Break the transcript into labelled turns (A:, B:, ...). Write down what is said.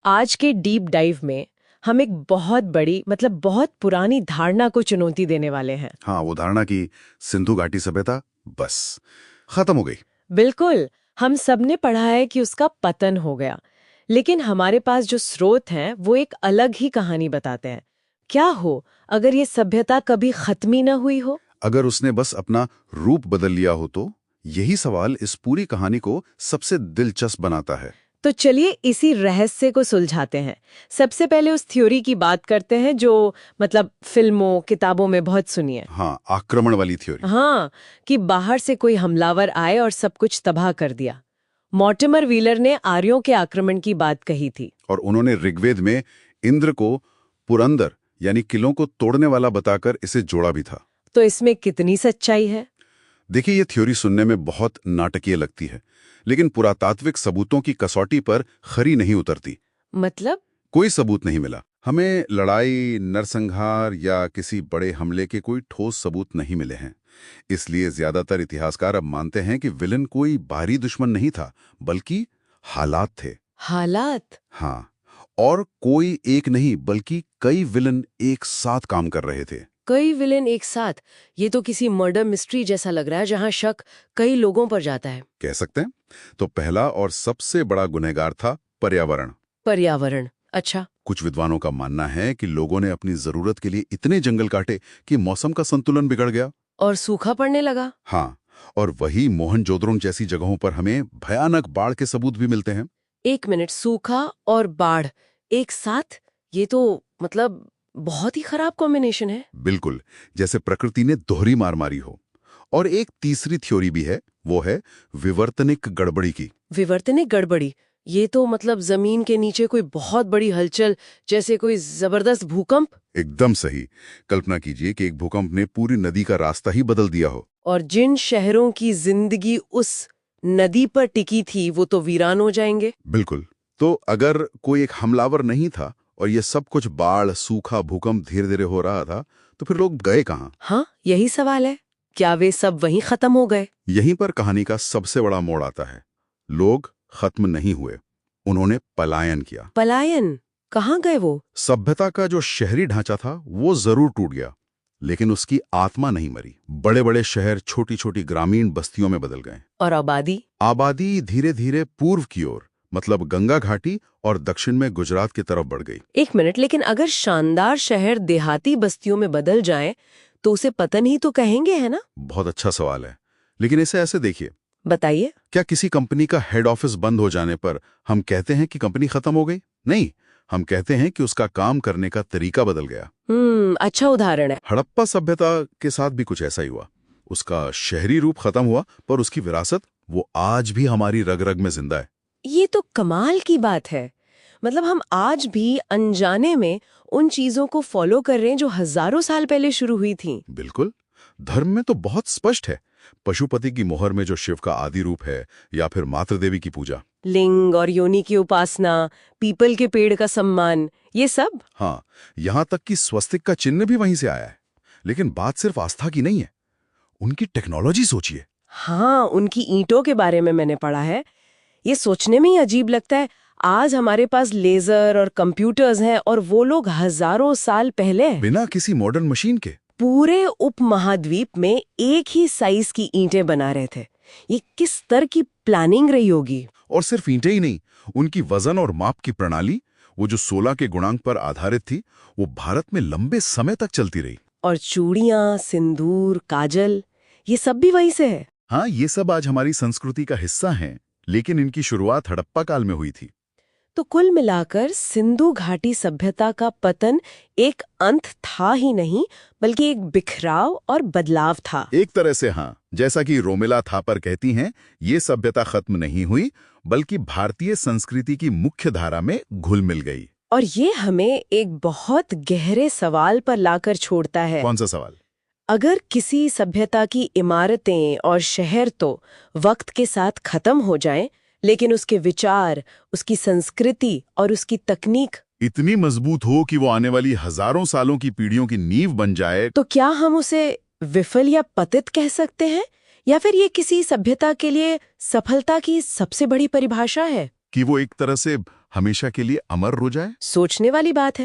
A: आज के deep dive में हम एक बहुत बड़ी बहुत पुरानी धारणा को चुनौती देने वाले हैं।
B: हाँ, वो धारणा की सिंधु घाटी सभ्यता बस खत्म हो गई।
A: बिल्कुल, हम सबने पढ़ा है कि उसका पतन हो गया, लेकिन हमारे पास जो स्रोत हैं वो एक अलग ही कहानी बताते हैं। क्या हो अगर ये सभ्यता कभी खत्म ही न हुई हो?
B: अगर उसने बस अपना रूप बदल लिया हो तो यही सवाल इस पूरी कहानी को सबसे दिलचस्प बनाता है।
A: तो चलिए इसी रहस्य को सुलझाते हैं। सबसे पहले उस थ्योरी की बात करते हैं जो फिल्मों किताबों में बहुत सुनी है।
B: हाँ, आक्रमण वाली थ्योरी।
A: हाँ, कि बाहर से कोई हमलावर आए और सब कुछ तबाह कर दिया। मॉर्टिमर व्हीलर ने आर्यों के आक्रमण की बात कही थी।
B: और उन्होंने ऋग्वेद में इंद्र को पुरंदर यानी किलों को तोड़ने वाला बताकर इसे जोड़ा भी था।
A: तो इसमें कितनी सच्चाई है?
B: देखिए, ये थ्योरी सुनने में बहुत नाटकीय लगती है, लेकिन पुरातात्विक सबूतों की कसौटी पर खरी नहीं उतरती।
A: मतलब?
B: कोई सबूत नहीं मिला। हमें लड़ाई, नरसंहार या किसी बड़े हमले के कोई ठोस सबूत नहीं मिले हैं। इसलिए ज्यादातर इतिहासकार अब मानते हैं कि विलन कोई बाहरी दुश्मन नहीं था, बल्कि हालात थे।
A: हालात?
B: हाँ, और कोई एक नहीं बल्कि कई विलन एक साथ काम कर रहे थे।
A: कई विलेन एक साथ? ये तो किसी मर्डर मिस्ट्री जैसा लग रहा है जहां शक कई लोगों पर जाता है।
B: कह सकते हैं। तो पहला और सबसे बड़ा गुनहगार था पर्यावरण।
A: पर्यावरण? अच्छा।
B: कुछ विद्वानों का मानना है कि लोगों ने अपनी जरूरत के लिए इतने जंगल काटे कि मौसम का संतुलन बिगड़ गया।
A: और सूखा पड़ने लगा?
B: हाँ, और वही मोहनजोदड़ो जैसी जगहों पर हमें भयानक बाढ़ के सबूत भी मिलते हैं।
A: एक मिनट, सूखा और बाढ़ एक साथ? ये तो बहुत ही खराब कॉम्बिनेशन है।
B: बिल्कुल, जैसे प्रकृति ने दोहरी मार मारी हो। और एक तीसरी थ्योरी भी है, वो है विवर्तनिक गड़बड़ी की।
A: विवर्तनिक गड़बड़ी? ये तो जमीन के नीचे कोई बहुत बड़ी हलचल, जैसे कोई जबरदस्त भूकंप।
B: एकदम सही। कल्पना कीजिए कि एक भूकंप ने पूरी नदी का रास्ता ही बदल दिया हो।
A: और जिन शहरों की जिंदगी उस नदी पर टिकी थी वो तो वीरान हो जाएंगे।
B: बिल्कुल। तो अगर कोई एक हमलावर नहीं था और ये सब कुछ बाढ़, सूखा, भूकंप धीरे धीरे हो रहा था, तो फिर लोग गए कहाँ?
A: हाँ, यही सवाल है। क्या वे सब वहीं खत्म हो गए?
B: यहीं पर कहानी का सबसे बड़ा मोड़ आता है। लोग खत्म नहीं हुए, उन्होंने पलायन किया।
A: पलायन? कहाँ गए वो?
B: सभ्यता का जो शहरी ढांचा था वो जरूर टूट गया, लेकिन उसकी आत्मा नहीं मरी। बड़े बड़े शहर छोटी छोटी ग्रामीण बस्तियों में बदल गए।
A: और आबादी?
B: आबादी धीरे धीरे पूर्व की ओर, मतलब गंगा घाटी और दक्षिण में गुजरात की तरफ बढ़ गई।
A: एक मिनट, लेकिन अगर शानदार शहर देहाती बस्तियों में बदल जाए तो उसे पतन ही तो कहेंगे, है ना?
B: बहुत अच्छा सवाल है, लेकिन इसे ऐसे देखिए।
A: बताइए।
B: क्या किसी कंपनी का हेड ऑफिस बंद हो जाने पर हम कहते हैं कि कंपनी खत्म हो गई? नहीं, हम कहते हैं कि उसका काम करने का तरीका बदल गया।
A: अच्छा उदाहरण है।
B: हड़प्पा सभ्यता के साथ भी कुछ ऐसा ही हुआ। उसका शहरी रूप खत्म हुआ, पर उसकी विरासत वो आज भी हमारी रग रग में जिंदा है।
A: ये तो कमाल की बात है। हम आज भी अनजाने में उन चीजों को फॉलो कर रहे हैं जो हजारों साल पहले शुरू हुई थी।
B: बिल्कुल। धर्म में तो बहुत स्पष्ट है। पशुपति की मोहर में जो शिव का आदि रूप है, या फिर मातृ देवी की पूजा,
A: लिंग और योनि की उपासना, पीपल के पेड़ का सम्मान, ये सब।
B: हाँ, यहाँ तक कि स्वस्तिक का चिन्ह भी वहीं से आया है। लेकिन बात सिर्फ आस्था की नहीं है, उनकी टेक्नोलॉजी सोचिए।
A: हाँ, उनकी ईंटों के बारे में मैंने पढ़ा है। ये सोचने में ही अजीब लगता है। आज हमारे पास लेजर और कंप्यूटर्स हैं और वो लोग हजारों साल पहले
B: बिना किसी मॉडर्न मशीन के
A: पूरे उपमहाद्वीप में एक ही साइज की ईंटें बना रहे थे। ये किस स्तर की प्लानिंग रही होगी।
B: और सिर्फ ईंटें ही नहीं, उनकी वजन और माप की प्रणाली, वो जो 16 के गुणांक पर आधारित थी, वो भारत में लंबे समय तक चलती रही।
A: और चूड़ियां, सिंदूर, काजल, ये सब भी वहीं से है।
B: हाँ, ये सब आज हमारी संस्कृति का हिस्सा हैं, लेकिन इनकी शुरुआत हड़प्पा काल में हुई थी।
A: तो कुल मिलाकर सिंधु घाटी सभ्यता का पतन एक अंत था ही नहीं, बल्कि एक बिखराव और बदलाव था।
B: एक तरह से हाँ, जैसा कि रोमिला थापर कहती हैं, ये सभ्यता खत्म नहीं हुई, बल्कि भारतीय संस्कृति की मुख्य धारा में घुल मिल गई।
A: और ये हमें एक बहुत गहरे सवाल पर लाकर छोड़ता है।
B: कौन सा सवाल?
A: अगर किसी सभ्यता की इमारतें और शहर तो वक्त के साथ खत्म हो जाएं, लेकिन उसके विचार, उसकी संस्कृति और उसकी तकनीक
B: इतनी मजबूत हो कि वो आने वाली हजारों सालों की पीढ़ियों की नींव बन जाए,
A: तो क्या हम उसे विफल या पतित कह सकते हैं? या फिर ये किसी सभ्यता के लिए सफलता की सबसे बड़ी परिभाषा है?
B: कि वो एक तरह से हमेशा के लिए अमर हो जाए?
A: सोचने वाली बात है।